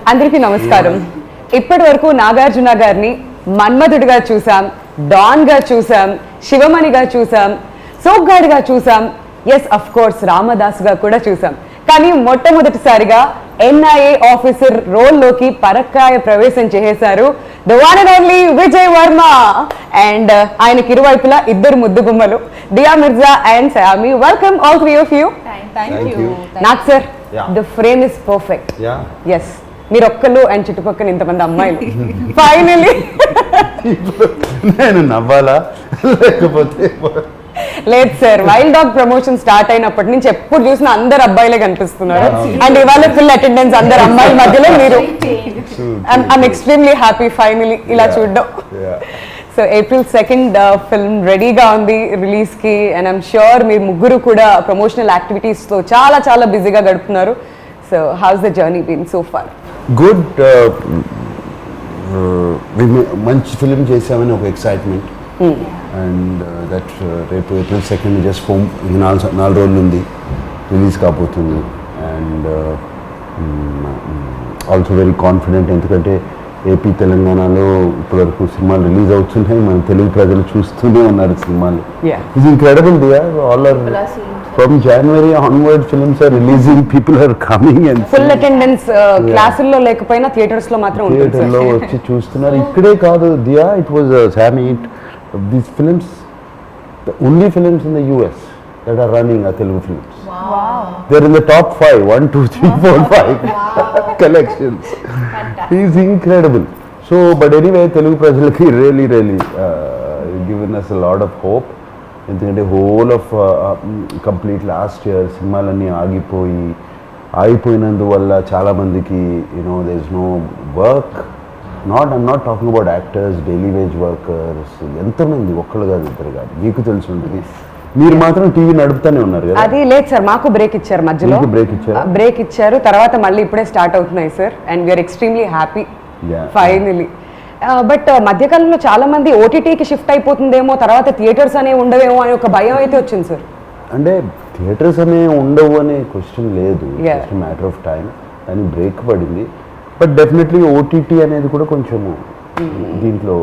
అందరికీ నమస్కారం. ఇప్పటి వరకు నాగార్జున గారిని మన్మధుడిగా చూసాం, డాన్ గా చూసాం, శివమణిగా చూసాం, సోగ్గాడిగా చూసాం, ఎస్ అఫ్ కోర్స్ రామదాస్ గా కూడా చూసాం. కానీ మొట్టమొదటిసారిగా ఎన్ఐఏ ఆఫీసర్ రోల్ లోకి పరక్కాయ ప్రవేశం చేసేశారు the one and only Vijay Varma. And ఆయనకి ఇరువైపులా ఇద్దరు ముద్దు గుమ్మలు, Dia Mirza and Saiyami. Welcome all three of you. నాకు sir the frame is perfect. Yes, మీరు ఒక్కళ్ళు అండ్ చుట్టుపక్కల ఇంతమంది అమ్మాయిలు. ఫైనలీ నేను నవ్వాలా లేకపోతే లేదు sir, Wild dog promotion start అయినప్పటి నుంచి ఎప్పుడు చూసినా అందరు అబ్బాయిలే కనిపిస్తున్నారు. అండ్ ఇవాళ ఫుల్ అటెండెన్స్ అందరు అమ్మాయిల మధ్యలో మీరు. ఐఎమ్ ఎక్స్ట్రీమ్లీ హ్యాపీ ఫైనలీ ఇలా చూడడం. సో April 2nd ఫిల్మ్ రెడీగా ఉంది రిలీజ్ కి. అండ్ ఐఎమ్ ష్యూర్ మీరు ముగ్గురు కూడా ప్రమోషనల్ యాక్టివిటీస్ తో చాలా చాలా బిజీగా గడుపుతున్నారు. So how's the journey been so far? Good. మంచి ఫిలిం చేసామని ఒక ఎక్సైట్మెంట్. అండ్ దట్ రేపు April 2nd జస్ట్ ఫోమ్ 4 రోజులు ఉంది రిలీజ్ కాబోతుంది. అండ్ ఆల్సో వెరీ కాన్ఫిడెంట్, ఎందుకంటే ఏపీ తెలంగాణలో ఇప్పటివరకు సినిమాలు రిలీజ్ అవుతున్నాయి, మన తెలుగు ప్రజలు చూస్తూనే ఉన్నారు సినిమాలు. It's incredible Dia. All are from January onward films are releasing, people are coming and full attendance. క్లాసుల్లో లేకపోయినా థియేటర్స్ లో మాత్రం ఉంటుంది. థియేటర్ లో వచ్చి చూస్తున్నారు. ఇక్కడే కాదు దియా, ఇట్ వాజ్ సామీ, these films, the only films in the US that are running are Telugu films. Wow. They're in the top 5, 1, 2, 3, 4, 5 collections. It's incredible. So, but anyway, Telugu prajalaki really given us a lot of hope. ఎందుకంటే whole of complete last year సినిమాలన్నీ ఆగిపోయినందువల్ల చాలామందికి there is no work. I'm not talking about actors, daily wage workers. ఎంతమంది, ఒక్కళ్ళు కాదు ఇద్దరు కాదు, మీకు తెలిసి ఉంటుంది. మీరు మాత్రం టీవీ నడుపుతానే ఉన్నారు కదా? అది లేదు సార్, మాకు బ్రేక్ ఇచ్చారు మధ్యలో. బ్రేక్ ఇచ్చారు, తర్వాత మళ్ళీ ఇప్పుడే స్టార్ట్ అవుతున్నాయి sir. And we're extremely happy finally. But మధ్యకాలంలో చాలా మంది ఓటీటీకి షిఫ్ట్ అయిపోతుందేమో, తర్వాత థియేటర్స్ అనేవి ఉండవేమో అని ఒక భయం అయితే వచ్చింది సార్. అంటే థియేటర్స్ అనే ఉండవు అనే క్వశ్చన్ లేదు, జస్ట్ మ్యాటర్ ఆఫ్ టైం. అని బ్రేక్ పడింది. బట్ డెఫినెట్లీ ఓటీటీ అనేది కూడా కొంచెము దీంట్లో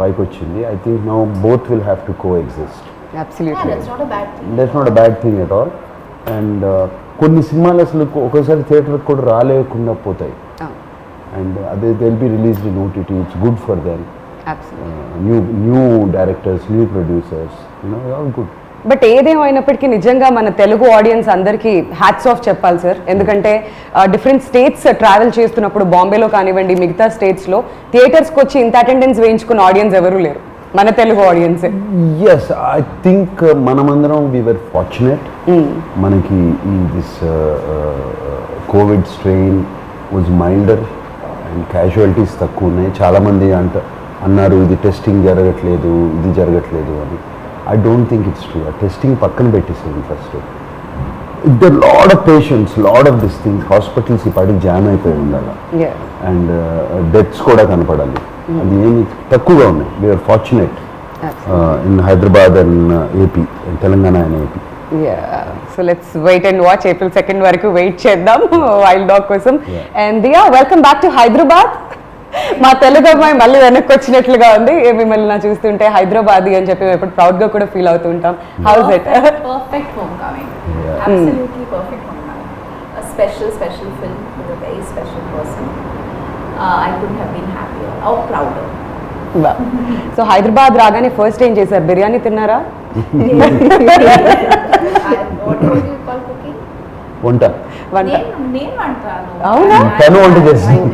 పైకి వచ్చింది. I think now both will have to co exist. Absolutely, that's not a bad thing at all. And కొన్ని సినిమాలు అసలు ఒక్కోసారి థియేటర్కి కూడా రాలేకుండా పోతాయి. And they'll be released in OTT. It's good for them. Absolutely. New directors, new producers, all good. But ఏదేమైనప్పటికీ నిజంగా మన తెలుగు ఆడియన్స్ అందరికీ హ్యాట్స్ ఆఫ్ చెప్పాలి సార్. ఎందుకంటే డిఫరెంట్ స్టేట్స్ ట్రావెల్ చేస్తున్నప్పుడు, బాంబేలో కానివ్వండి మిగతా స్టేట్స్లో థియేటర్స్కి వచ్చి ఇంత అటెండెన్స్ వేయించుకున్న ఆడియన్స్ ఎవరూ లేరు, మన తెలుగు ఆడియన్సే. ఎస్, ఐ థింక్ మనమందరం we were fortunate. మనకి ఈ this Covid strain was milder and casualties తక్కువ ఉన్నాయి. చాలామంది అన్నారు ఇది టెస్టింగ్ జరగట్లేదు, ఇది జరగట్లేదు అని. I don't think it's true. ఆ టెస్టింగ్ పక్కన పెట్టేసింది first. The lot of patients, lot of this things, hospitals ఈ పాటికి జామ్ అయిపోయి ఉండాలి. అండ్ డెత్స్ కూడా కనపడాలి. అది ఏమి తక్కువగా ఉన్నాయి. We're fortunate in Hyderabad and AP, Telangana and AP. So let's wait and watch. April 2nd వరకు వెయిట్ చేద్దాం వైల్డ్ డాగ్ కోసం. And Dia, welcome back to Hyderabad. మా తెలుగు అమ్మాయి మళ్ళీ వెనక్కి వచ్చినట్లుగా ఉంది. మిమ్మల్ని నా చూస్తుంటే హైదరాబాదీ అని చెప్పి ఎప్పుడు ప్రౌడ్ గా కూడా ఫీల్ అవుతూ ఉంటాం. House it? Perfect homecoming. Absolutely perfect homecoming. A special film with a very special person. I couldn't have been happier or prouder. So Hyderabad రాగానే ఫస్ట్ ఏం చేశారు? బిర్యానీ తిన్నారా? వంట అవునా? తను వంట చేస్తాను,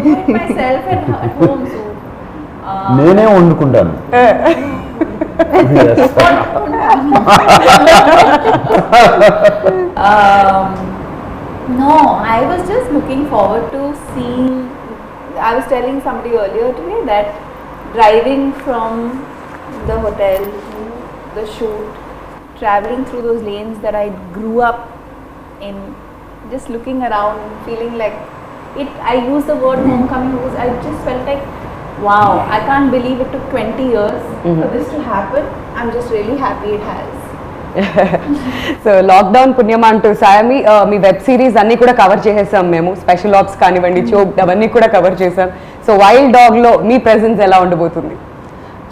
నేనే వండుకుంటాను. No, I was just looking forward to seeing. I was telling somebody earlier today that driving from the hotel to the shoot, traveling through those lanes that I grew up in, just looking around, feeling like it. I use the word homecoming because I just felt like, wow, I can't believe it took 20 years for this to happen. I'm just really happy it has. So lockdown పుణ్యమా అంటూ సాయమి మీ web series అన్ని కూడా cover చేసేసాం మేము, special apps కానివ్వండి, chop అవన్నీ కూడా cover చేసాం. సో వైల్డ్ డాగ్ లో మీ ప్రెసెన్స్ ఎలా ఉండబోతుంది?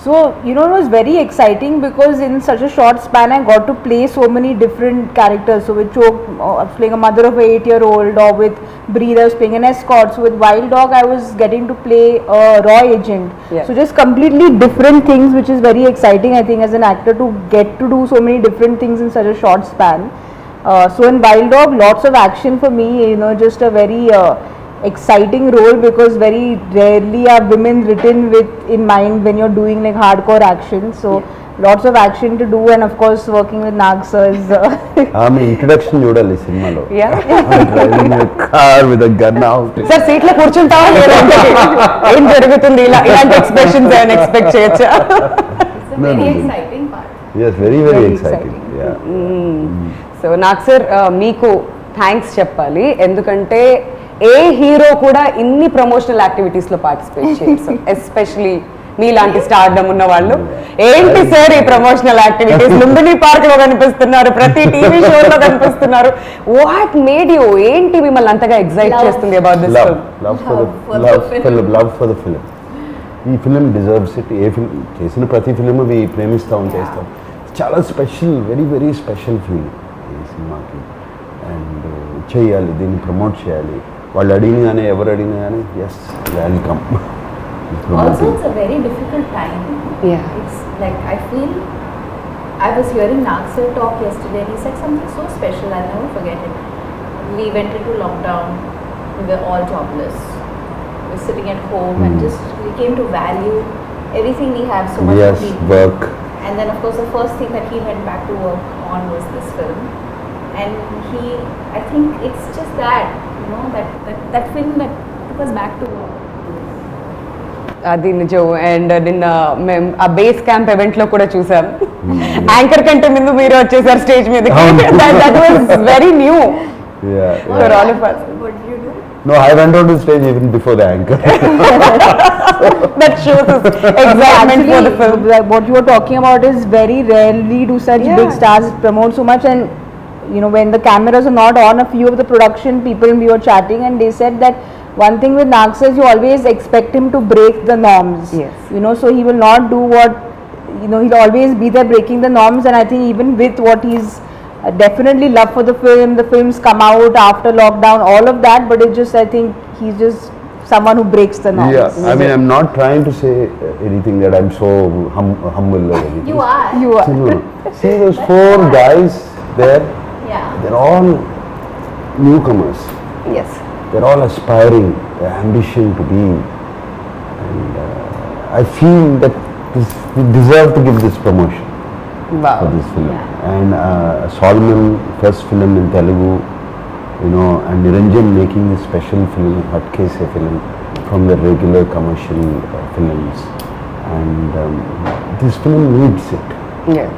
So, you know, it was very exciting because in such a short span I got to play so many different characters. So with Chok, I was playing a mother of a 8-year-old, or with Breathe I was playing an escort. So with Wild Dog I was getting to play a raw agent. Yeah. So just completely different things, which is very exciting, I think, as an actor, to get to do so many different things in such a short span. So in Wild Dog, lots of action for me, you know, just a very exciting role, because very rarely are women written with in mind when you're doing like hardcore action. So lots of action to do, and of course working with Nag sir is ఆమె introduction చూడాలి సినిమాలో. Yeah. Driving car with a gun out. Sir సీట్లో కూర్చుంటావా లేదంటే ఏం జరుగుతుంది, ఇలాంటి expressions ఏమైనా expect చేయొచ్చా? It's a No, very no, no. exciting part. Yes, very very Very exciting. exciting. Yeah. So నాకు సార్ మీకు థ్యాంక్స్ చెప్పాలి, ఎందుకంటే ఏ హీరో కూడా ఇన్ని ప్రమోషనల్ యాక్టివిటీస్ లో పార్టిసిపేట్ చేయరు, ఎస్పెషలీ మీలాంటి స్టార్డమ్ ఉన్న వాళ్ళు. ఏంటి సార్ ఈ ప్రమోషనల్ యాక్టివిటీస్? లుంబిని పార్క్ లో కనిపిస్తున్నారు, ప్రతి టీవీ షోలో కనిపిస్తున్నారు. వాట్ మేడ్ యూ, ఏంటి మిమ్మల్ని అంతగా ఎగ్జైట్ Love. చేస్తుంది about this Love, film? love for Love for the the film. love for the film. ఈ film deserves it. A film చేసిన ప్రతి ఫిలిం అవి ప్రేమిస్తాం, చేస్తాం. చాలా special, very very special feel ఈ సినిమాకి. అండ్ చేయాలి, దీన్ని ప్రమోట్ చేయాలి. వాళ్ళు అడిగిన కానీ ఎవరు అడిగినా కానీ yes welcome. Also, it's a very difficult time. Yeah. It's like, I feel, I was hearing Nag sir talk yesterday and he said something so special, I'll never forget it. We went into lockdown, we were all jobless. We were sitting at home and just, we came to value everything we have so much. Yes, more. work. And then of course the first thing that he went back to work on was this film. And he, I think it's just that, you know, that film that took us back to work. అది నిజం. And నిన్న మేము ఆ base camp event లో కూడా చూసాం, anchor కంటే ముందు మీరు వచ్చేసారు స్టేజ్ మీద. That was very new Yeah, for yeah. all of us. What did you do? No, I went on the stage even before the anchor. That shows us excitement for the film. Like what you were talking about is very rarely do such Yeah. big stars promote so much. And you know, when the cameras are not on, a few of the production people, we were chatting and they said that one thing with Nag sir is you always expect him to break the norms. Yes. You know, so he will not do what, you know, he'll always be there breaking the norms. And I think even with what he's definitely love for the film, the films come out after lockdown, all of that, but it just, I think he's just someone who breaks the norms. Yeah, I mean, I'm not trying to say anything that I'm so humble or anything. You are. You are. No, no. See those four guys there, Yeah. they're all newcomers. Yes. They're all aspiring, their ambition to be. And I feel that we deserve to give this promotion for Wow. this film. Yeah. And Solomon, first film in Telugu, you know, and Niranjan making this special film, Hatkese film, from the regular commercial films. And this film needs it. Yeah.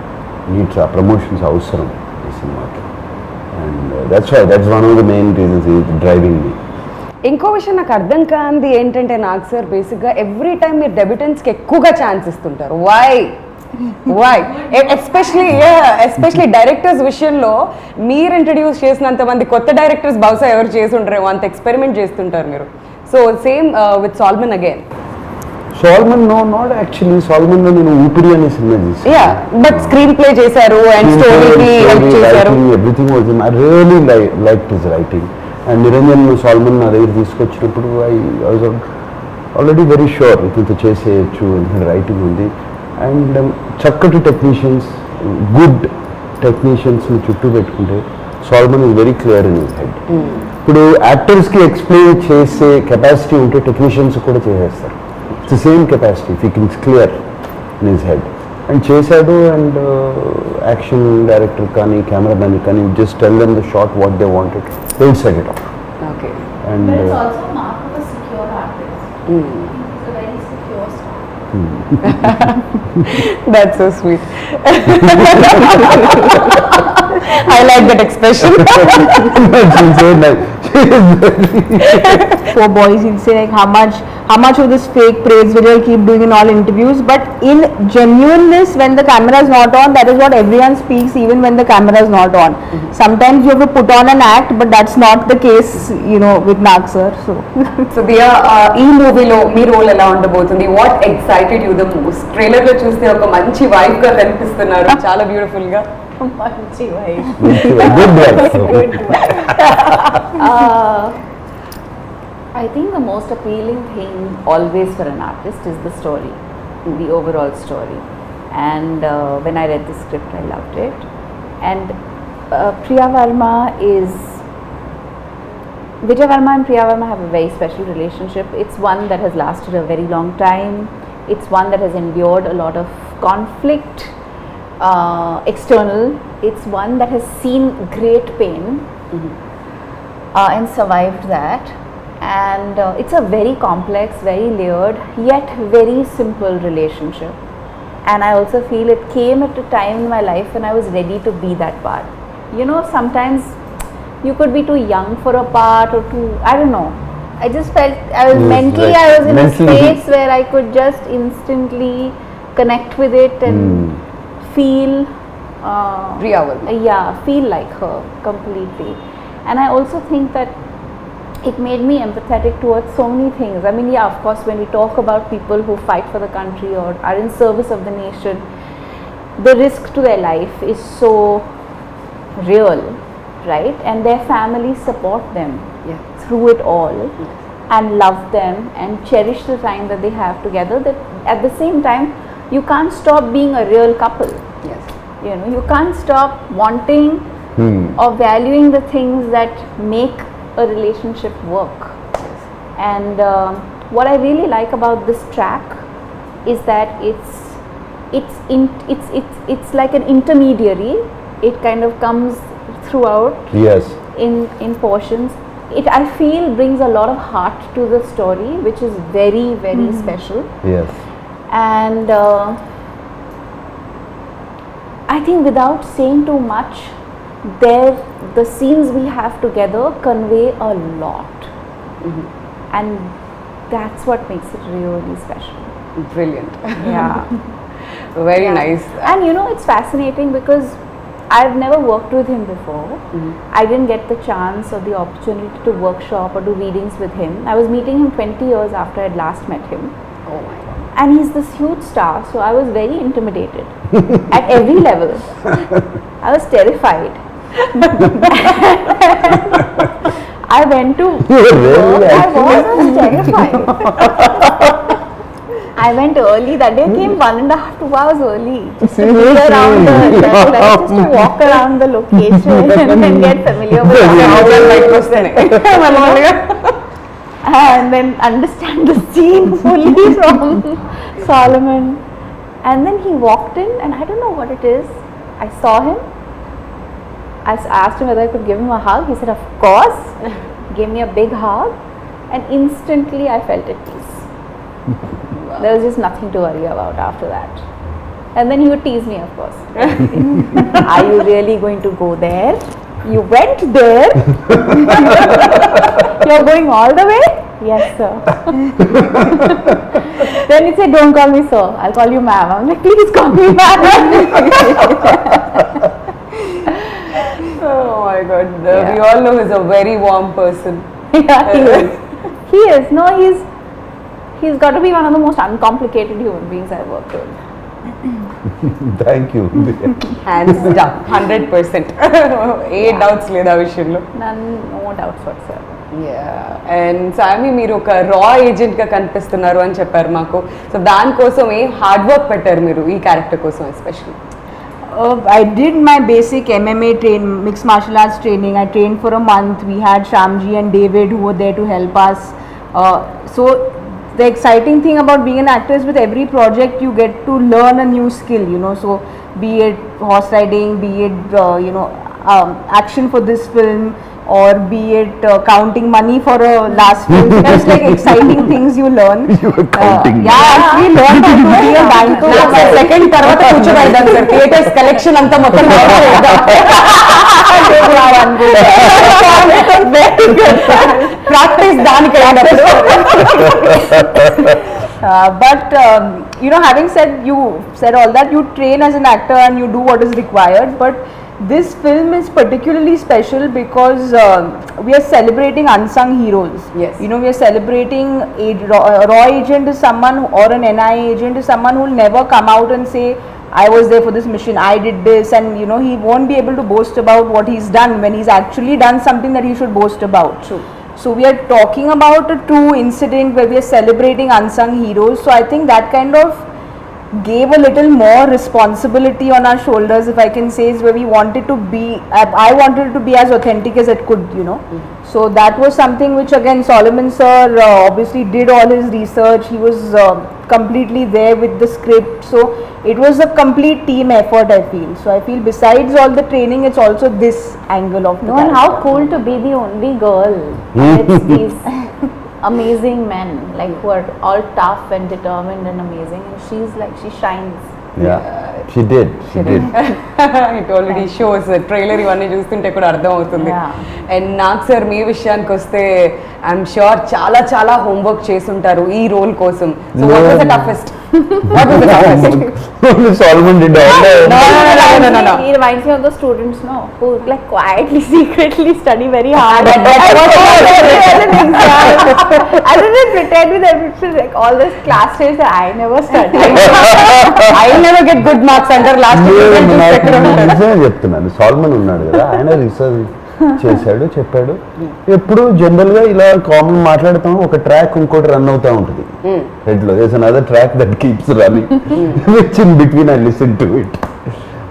Needs our promotions అవసరం ఈ సినిమాకి. And that's one of the main reasons is driving me. ఇంకో విషయం నాకు అర్థం కాంది ఏంటంటే Nag sir బేసిక్గా every time మీరు డెబ్యూటెంట్స్కి ఎక్కువగా ఛాన్స్ ఇస్తుంటారు. వై ఎస్పెషలీ డైరెక్టర్స్ విషయంలో మీరు ఇంట్రడ్యూస్ చేసినంత మంది కొత్త డైరెక్టర్స్ బహుశా ఎవరు చేసి ఉంటారేమో, అంత ఎక్స్పెరిమెంట్ చేస్తుంటారు మీరు. So same with Solomon again. Solomon, no, not actually. Solomon లో నేను ఊపిరి అనే సినిమా చేశాను. యా, బట్ స్క్రీన్ ప్లే చేశారు అండ్ స్టోరీకి హెల్ప్ చేశారు. Everything was in. I really like his writing. And Niranjan Solomon నా దగ్గర తీసుకొచ్చినప్పుడు I was already very sure ఇంత చేసేయచ్చు, ఎందుకంటే రైటింగ్ ఉంది. అండ్ చక్కటి టెక్నీషియన్స్, గుడ్ టెక్నీషియన్స్ని చుట్టూ పెట్టుకుంటే Solomon is very clear in his head. ఇప్పుడు యాక్టర్స్కి ఎక్స్ప్లెయిన్ చేసే కెపాసిటీ ఉంటే టెక్నీషియన్స్ కూడా చేసేస్తారు. It's the same capacity if you can clear in his head. And చేశాడు. అండ్ యాక్షన్ డైరెక్టర్ కానీ కెమెరామెన్ కానీ just tell them the shot what they wanted, they will set it off. Okay. And But it's also a mark of a secure artist. He's a very secure star. That's so sweet. I like that expression. For boys, he'll say like how much of this fake praise will you keep doing in all interviews, but in genuineness, when the camera is not on, that is what everyone speaks, even when the camera is not on. Sometimes you have to put on an act, but that's not the case, with Nag sir. So so Dia ఈ మూవీలో మీ role ఎలా ఉండబోతుంది? What excited you the most? Trailer లో చూస్తే ఒక మంచి wife గా కనిపిస్తున్నారు, చాలా బ్యూటిఫుల్ గా. Manchi wife. Good wife. I think the most appealing thing always for an artist is the story, the overall story. And when I read the script, I loved it. And Vijay Varma and Priya Varma have a very special relationship. It's one that has lasted a very long time. It's one that has endured a lot of conflict, external. It's one that has seen great pain and survived that. And it's a very complex, very layered, yet very simple relationship. And I also feel it came at a time in my life when I was ready to be that part. Sometimes you could be too young for a part, or too, I don't know. I just felt I was Yes, mentally, like I was in a mentally. space where I could just instantly connect with it and feel Priya Varma. feel like her completely. And I also think that it made me empathetic towards so many things. I mean, of course, when we talk about people who fight for the country or are in service of the nation, the risk to their life is so real, right? And their families support them through it all and love them and cherish the time that they have together. That at the same time, you can't stop being a real couple. Yes. You can't stop wanting or valuing the things that make a relationship work. And what I really like about this track is that it's like an intermediary. It kind of comes throughout Yes. in portions. It, I feel, brings a lot of heart to the story, which is very, very special. Yes. And I think without saying too much, the scenes we have together convey a lot. And that's what makes it really special. Brilliant. Yeah. Very Yeah. nice. And it's fascinating because I've never worked with him before. I didn't get the chance or the opportunity to workshop or do readings with him. I was meeting him 20 years after I'd last met him. Oh my god. And he's this huge star, so I was very intimidated at every level. I was terrified. I went to You were really work. I actually- was terrified. I went early that day. I came 1.5 to 2 hours early just to be around the just to walk around the location and then get familiar with it. And then understand the scene fully from Solomon. And then he walked in, and I don't know what it is. I saw him. I asked him whether I could give him a hug. He said, "Of course." Gave me a big hug, and instantly I felt at peace. There was just nothing to worry about after that. And then he would tease me, of course. Are you really going to go there? You went there? You're going all the way? Yes, sir. Then he said, "Don't call me sir, I'll call you ma'am." I'm like, "Please call me ma'am." Oh my god. Yeah. We all know he's a very warm person. Yeah, he is. He is. No, he's got to be one of the most uncomplicated human beings I've worked with. Thank you. Hands down. 100%. A doubts లేదు ఆ విషయంలో. No doubts whatsoever. And సామి మీరు ఒక రా agent గా కనిపిస్తున్నారు అని చెప్పారు మాకు. సో దానికోసం ఏ హార్డ్ వర్క్ పెట్టారు మీరు ఈ క్యారెక్టర్ కోసం especially? I did my basic MMA mixed martial arts training. I trained for a month. We had Shamji and David who were there to help us. So the exciting thing about being an actor is with every project you get to learn a new skill, So be it horse riding, be it action for this film, or be it counting money for a last film. There's like exciting things you learn. You were counting Yeah, we learned how to be a banker. Second తర్వాత కూర్చోబెడదాం sir. Theatres collection అంతా మొత్తం practice దానికి But having said all that, you train as an actor and you do what is required. But this film is particularly special because we are celebrating unsung heroes. Yes. We are celebrating a raw agent is someone, or an NIA agent is someone who will never come out and say, I was there for this mission, I did this, and he won't be able to boast about what he's done when he's actually done something that he should boast about. True. So we are talking about a true incident where we are celebrating unsung heroes. So I think that kind of gave a little more responsibility on our shoulders, if I can say, is where we wanted to be. I wanted it to be as authentic as it could, So that was something which, again, Solomon sir obviously did all his research. He was completely there with the script. So it was a complete team effort, I feel. So I feel besides all the training, it's also this angle of the No, and how character. cool to be the only girl. It's these amazing men, like who are all tough and determined and amazing, and she's like, she shines. Yeah, she did. It already shows trailer ఇవన్నీ చూస్తుంటే కూడా అర్థం అవుతుంది. Yeah. And నాకు sir మీ విషయానికి వస్తే I'm sure చాలా చాలా హోంవర్క్ చేసుంటారు ఈ రోల్ కోసం. So what was the toughest? What was the toughest? Solomon did all No. He reminds me of the students, no, who like quietly, secretly study very hard. But that's what I didn't pretend with everything, like all this class days that I never studied. I never get good marks under last నిజమే చెప్తున్నాను. Salmon ఉన్నాడు కదా, ఆయన research చేశాడు, చెప్పాడు. ఎప్పుడు general గా ఇలా కామన్ మాట్లాడుతాం, ఒక ట్రాక్ ఇంకోటి రన్ అవుతా ఉంటుంది హెడ్ లో. There is another track that keeps running which in between I listen to it.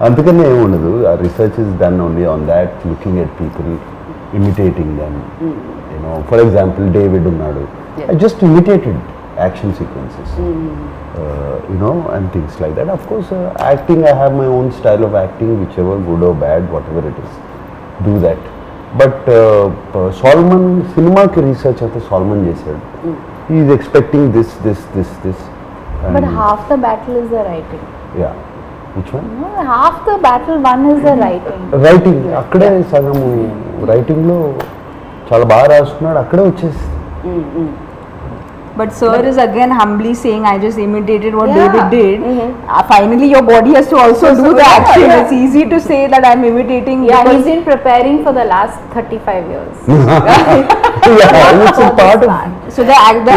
అందుకనే ఏముండదు. ఆ research is done only on that, looking at people, imitating them. For example David ఉన్నాడు, I just imitated action sequences. And things like that. Of course, acting, I have my own style of acting, whichever good or bad, whatever it is, do that. But Solomon, cinema ki research ante Solomon చేశాడు. He is expecting this. But And half the battle is the writing. yeah, which one? No, half the battle one is the writing. Writing అక్కడే సగము. Writing లో చాలా బాగా రాస్తున్నాడు, అక్కడే వచ్చేసి. But sir is again humbly saying, I just imitated what Yeah. David did. Finally, your body has to also do the action. yeah. It's easy to say that I'm imitating. Yeah, because- he's been preparing for the last 35 years. Yeah, it's a part of. So the other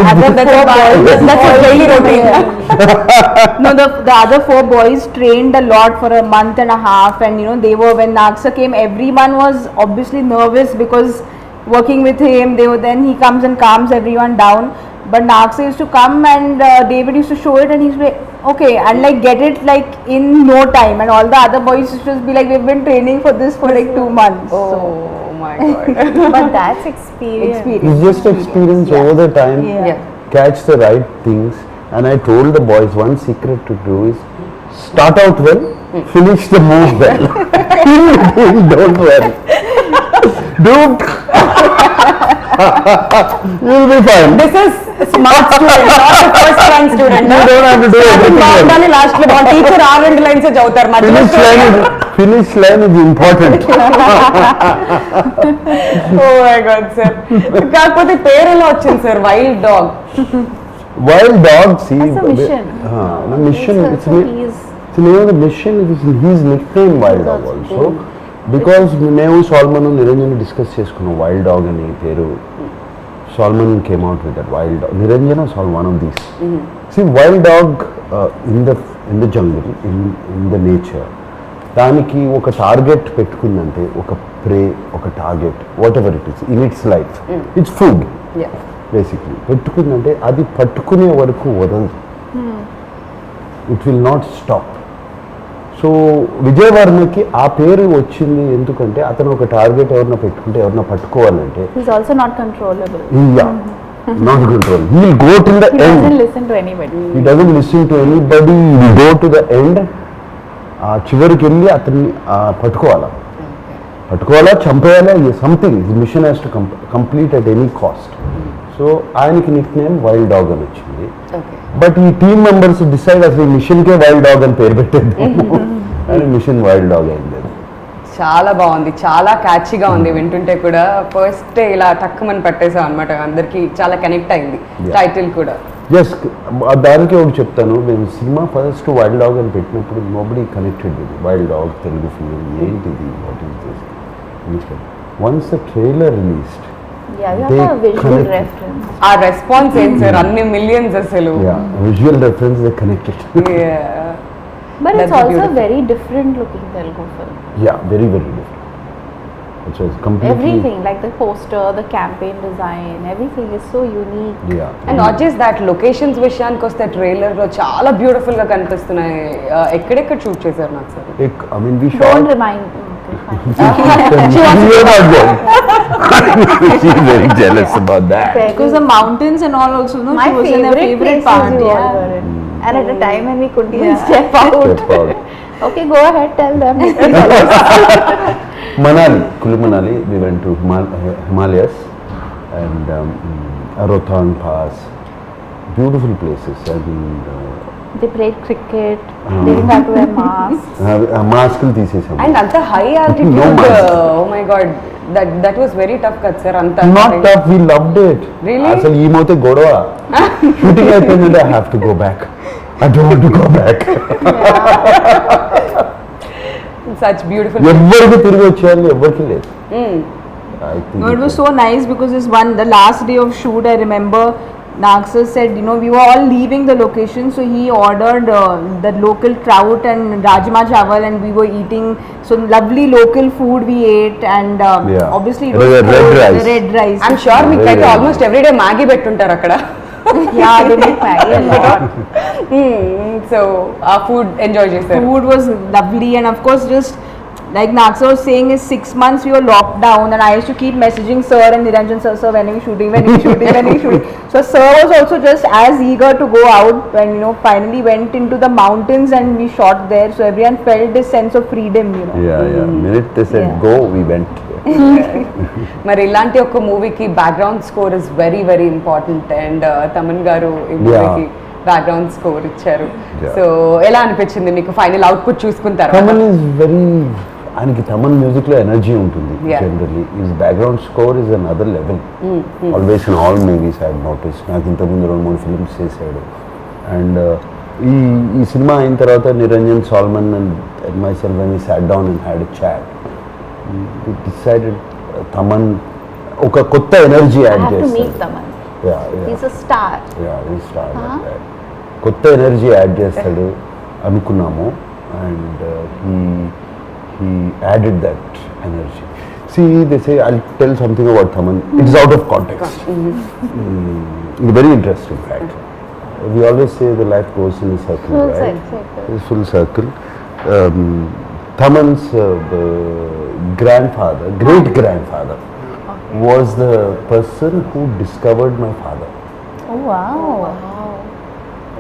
four boys, that's a daily routine. no, the other four boys trained a lot for a month and a half, and they were, when Naksa came, everyone was obviously nervous because working with him, then he comes and calms everyone down. But Naksa used to come and David used to show it, and he's like, okay, and like get it like in no time, and all the other boys used to be like, we've been training for this for like 2 months. So Oh my god. But that's experience. It's just experience over the time. Yeah. Catch the right things. And I told the boys, one secret to do is start out well, finish the move well. Don't worry. You'll be fine. This is smart student, not the first rank student. You don't have to do everything well. Last లో teacher 6 లైన్స్ చదువుతారు. Finish line is important. Oh my god sir. కాకపోతే పేరు ఎలా వచ్చింది సార్? Wild Dog. Wild dog, see. That's a mission. The mission. It's So the name of the mission. It is his nickname, Wild Dog, also. Because మేము salmon Niranjan discuss చేసుకున్నాం wild dog అని పేరు. Solomon came out with that wild dog. Niranjana saw one of these. See, wild dog in the jungle, in the nature, దానికి ఒక target పెట్టుకుందంటే, ఒక prey, ఒక target, whatever it is in its life, it's food basically పెట్టుకుందంటే అది పట్టుకునే వరకు వదలదు. It will not stop. So విజయవర్మకి ఆ పేరు వచ్చింది ఎందుకంటే అతను ఒక టార్గెట్ ఎవరన్నా పెట్టుకుంటే, ఎవరన్నా పట్టుకోవాలంటే, he's also not controllable. Not control. He will go till the He end. doesn't listen to anybody. He doesn't listen to anybody. He will go to the end. ఆ చివరికి వెళ్ళి అతన్ని పట్టుకోవాలా, చంపేయాలా, something. The mission has to complete at any cost. So ఆయనకి nickname wild dog అని వచ్చింది. But ఈ టీమ్ మెంబర్స్ డిసైడ్ అసలు ఈ మిషన్కే వైల్డ్ డాగ్ అని పేరు పెట్టేద్దాం అని మిషన్ వైల్డ్ డాగ్ అయింది. చాలా బాగుంది, చాలా క్యాచీగా ఉంది వింటుంటే కూడా. ఫస్ట్ ఇలా టక్కుమని పట్టేసాం అనమాట, అందరికి చాలా కనెక్ట్ అయింది Yeah. టైటిల్ కూడా. జస్ట్ దానికి ఒకటి చెప్తాను, మేము సినిమా ఫస్ట్ వైల్డ్ డాగ్ అని పెట్టినప్పుడు nobody connected with wild dog Telugu film ఏంటిది, what is this. Once the trailer released, Yeah, you They have a visual connect. reference. ఆ రెస్పాన్స్ ఏంటి సార్, అన్ని మిలియన్స్ అసలు. Visual reference they connected. But That's it's also beautiful. a very different looking Telugu film. Yeah, very very different. It was completely. Everything, like the poster, the campaign design, everything is so unique. Yeah. And not just that, locations విషయానికి వస్తే trailer లో చాలా beautiful గా కనిపిస్తున్నాయి. ఎక్కడెక్కడ shoot చేశారు నాకు sir? I mean, we Don't shot. remind me. Okay, fine. You are not going. She's very jealous about that. Because the mountains and all also, no, My she was in her favorite favorite places part. you all Yeah. were in. And at a time when we couldn't even Yeah. step out. Step out. Okay, go ahead, tell them. Manali, Kulu Manali, we went to Himalayas and Rohtang Pass. Beautiful places. And They played cricket. They didn't have to wear masks. mask తీసేసాం. And అంత high No altitude, mask. Oh my god, that was very tough కదా sir. అంత Not tough, we loved it. Really? అసలు ఈమోతే గొడవ. Shooting అయిపోయిందంటే I have to go back. I don't want to go back. Such beautiful. ఎవరికి తిరిగి వచ్చేయాలి, ఎవరికి లేదు. I think No, it was so nice because the last day of shoot, I remember Nagsar said, you know, we were all leaving the location, so he ordered the local trout and rajma chawal, and we were eating some lovely local food we ate, and Yeah. obviously it It was was a red cold, rice. the red rice. I'm sure మీకు అయితే Very almost everyday Maggi పెట్టుంటారు అక్కడ. Yeah, they make Maggie a lot. So ఆ food enjoy చేశారు. Food was lovely, and of course, just like Nagsar was saying, is 6 months we were locked down, and I used to keep messaging Sir and Niranjan Sir, when are we shooting, when are we shooting, when are we shooting. So Sir was also just as eager to go out when, you know, finally went into the mountains and we shot there. So everyone felt this sense of freedom, you know. Yeah. Minute they said Yeah. go, we went. మరి ఇలాంటి ఒక మూవీకి background score is very very important, and Thaman గారు ఈ మూవీకి background score ఇచ్చారు. Yeah. So ఎలా అనిపించింది మీకు ఫైనల్ అవుట్పుట్ చూసుకున్న తర్వాత? తమన్ ఈజ్ వెరీ, ఆయనకి తమన్ మ్యూజిక్ లో ఎనర్జీ ఉంటుంది. Yeah. Generally his background score is another level. Always in all movies I notice. నాకు ఇంతకుముందు 2-3 ఫిల్మ్స్ చేశాడు. అండ్ ఈ సినిమా అయిన తర్వాత Niranjan Solomon and myself when we sat down and had a chat, we decided Thaman ఒక కొత్త energy I had have to meet చేస్తాడు. Taman. Yeah. He's a star. కొత్త ఎనర్జీ యాడ్ చేస్తాడు అనుకున్నాము. And he added that energy. See, they say, I'll tell something about Thaman. It's out of context. It's a very interesting fact. We always say the life goes in a circle, Full right? circle. It's full circle. Thaman's grandfather, great-grandfather, was the person who discovered my father. Oh, wow.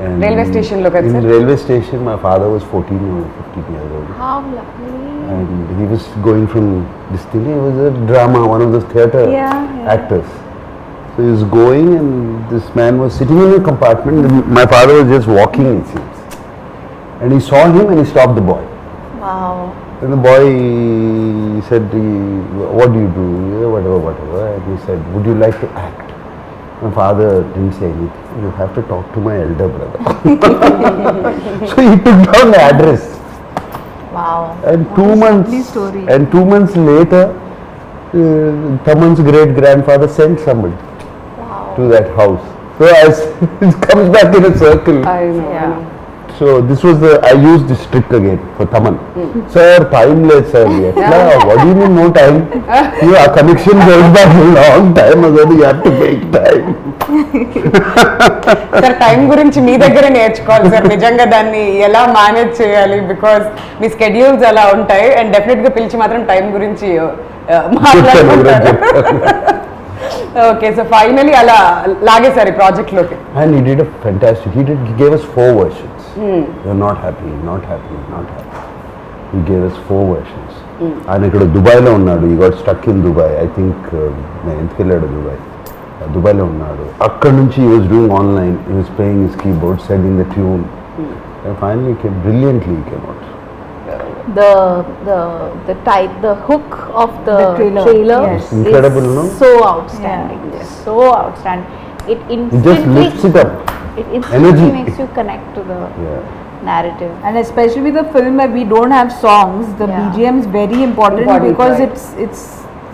And Railway station lo kada, in sir? railway station, my father was 14 or 15 years old. How lovely. And he was going from this thing, he was a drama, one of those theatre Yeah. actors. So he was going and this man was sitting in a compartment and my father was just walking, it seems. And he saw him and he stopped the boy. Wow. And the boy said, what do you do? Yeah, whatever. And he said, would you like to act? My father didn't say anything. You have to talk to my elder brother. So he took down the address. Wow. And 2 months. lovely story. And 2 months later, Taman's great-grandfather sent somebody Wow. to that house. So as it comes back in a circle. I know, I Yeah. know. So this was I used this trick again for Taman. Sir, time late, sir. What do you mean no time? Our connection goes back a long time ago. You have to make time. Sir time గురించి మీ దగ్గర నేర్చుకోవాలి sir, నిజంగా దాన్ని ఎలా manage చేయాలి, because me schedules అలా ఉంటాయి. And definite గా పిలిచి మాత్రం టైం గురించి మాట్లాడుకుంటారు. ఓకే, సో ఫైనలీ అలా లాగేసారు ఈ ప్రాజెక్ట్ లోకి. And he did a fantastic. He gave us 4 versions. You're not happy. He gave us 4 versions. ఆయన ఇక్కడ దుబాయ్లో ఉన్నాడు. He got stuck in Dubai. I think నేను ఎందుకు వెళ్ళాడు దుబాయ్లో ఉన్నాడు. అక్కడ నుంచి he was doing online. He was playing his keyboard, setting the tune. And finally brilliantly he came out. the type, the hook of the The trailer, trailer yes. It's incredible, is no? so outstanding. Yes. So outstanding. It It just instantly lifts it up. it instantly Energy. makes you connect to the Yeah. narrative. And especially with the film where we don't have songs, the Yeah. BGM is very important, Important, because right. it's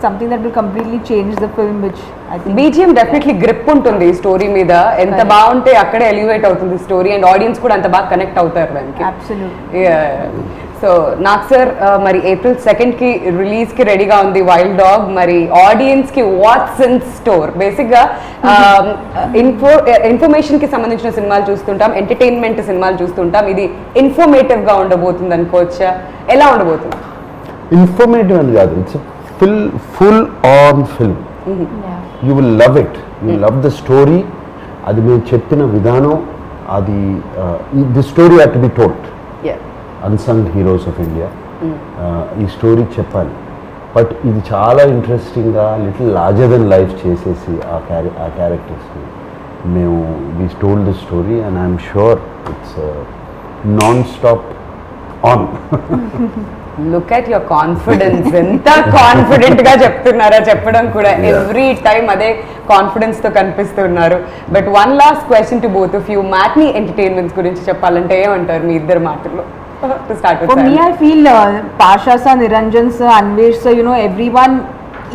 something that will completely change the film, which I think BGM definitely grip ఉంటుంది ఈ story మీద, ఎంత Correct. బాగుంటే అక్కడే elevate అవుతుంది story, and audience కూడా అంత బాగా కనెక్ట్ అవుతారు దానికి. absolutely. సో నాకు సార్ మరి April 2nd కి రిలీజ్ కి రెడీగా ఉంది వైల్డ్ డాగ్. మరి ఆడియన్స్ కి వాట్స్ ఇన్ స్టోర్? బేసిక్ గా ఇన్ఫర్మేషన్ కి సంబంధించిన సినిమాలు చూస్తుంటాం, ఎంటర్టైన్మెంట్ సినిమాలు చూస్తుంటాం, ఇది ఇన్ఫర్మేటివ్ గా ఉండబోతుంది అనుకోవచ్చా? ఎలా ఉండబోతుంది? ఇన్ఫర్మేటివ్ అని కాదు, it's full on film. Yeah. You will love it, you love the story. అది మేము చెప్పిన విధానం, అది the story have to be told. Unsung heroes of India ఈ స్టోరీ చెప్పాలి. బట్ ఇది చాలా ఇంట్రెస్టింగ్గా లిటిల్ లార్జర్ దెన్ లైఫ్ చేసేసి ఆ క్యారెక్టర్స్ని మేము we told the story, and I'm sure it's non stop on. Look at your confidence, ఎంత confident గా చెప్తున్నారా చెప్పడం కూడా. Yeah. ఎవ్రీ టైం అదే కాన్ఫిడెన్స్ తో కనిపిస్తున్నారు. But one last question to both of you, matinee entertainments గురించి చెప్పాలంటే ఏమంటారు మీ ఇద్దరు మాటల్లో? To start For me, I feel Pasha sir, Niranjan sir, Anvesh sir, everyone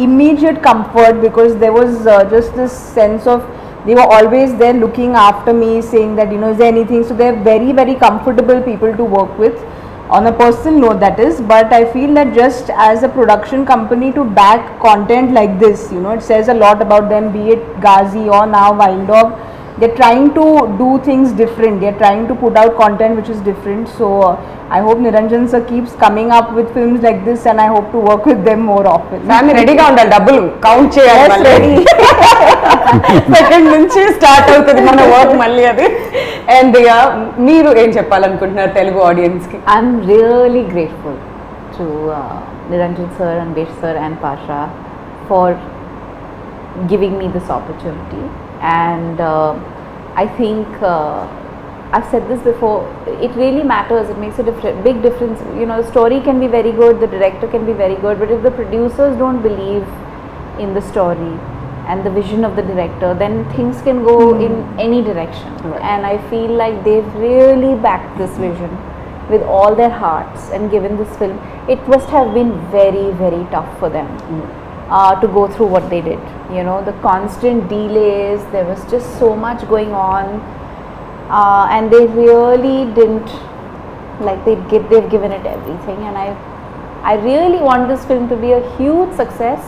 immediate comfort, because there was just this sense of they were always there looking after me, saying that is there anything. So they're very, very comfortable people to work with on a personal note, that is. But I feel that just as a production company to back content like this, it says a lot about them, be it Ghazi or now Wild Dog. They're trying to do things different, they're trying to put out content which is different. So I hope Niranjan sir keeps coming up with films like this, and I hope to work with them more often. Family రెడీగా ఉండాలి, డబ్బులు count చేయాలి. Second నుంచి start అవుతుంది మన work మళ్ళీ అది. And మీరు ఏం చెప్పాలనుకుంటున్నారు తెలుగు ఆడియన్స్ కి? I'm really grateful to Niranjan sir, Anvesh sir and Pasha for giving me this opportunity. And I think I've said this before, it really matters, it makes a big difference. The story can be very good, the director can be very good, but if the producers don't believe in the story and the vision of the director, then things can go in any direction. Right. And I feel like they've really backed this vision with all their hearts and given this film. It must have been very, very tough for them to go through what they did. The constant delays, there was just so much going on, and they really didn't, like, they've given it everything. And I really want this film to be a huge success,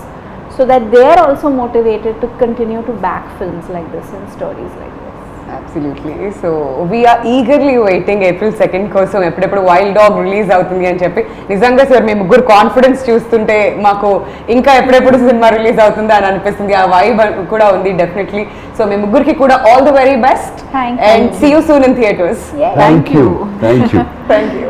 so that they are also motivated to continue to back films like this and stories like this. Absolutely. So we're eagerly waiting April 2nd కోసం, ఎప్పుడెప్పుడు wild dog release అవుతుంది అని చెప్పి. నిజంగా sir మీ ముగ్గురు confidence చూస్తుంటే మాకు ఇంకా ఎప్పుడెప్పుడు సినిమా రిలీజ్ అవుతుందా అని అనిపిస్తుంది. ఆ వైబ్ కూడా ఉంది డెఫినెట్లీ. సో మీ ముగ్గురికి కూడా all the very best, Thank you. And see you soon in theatres. Yeah. Thank you. Thank you.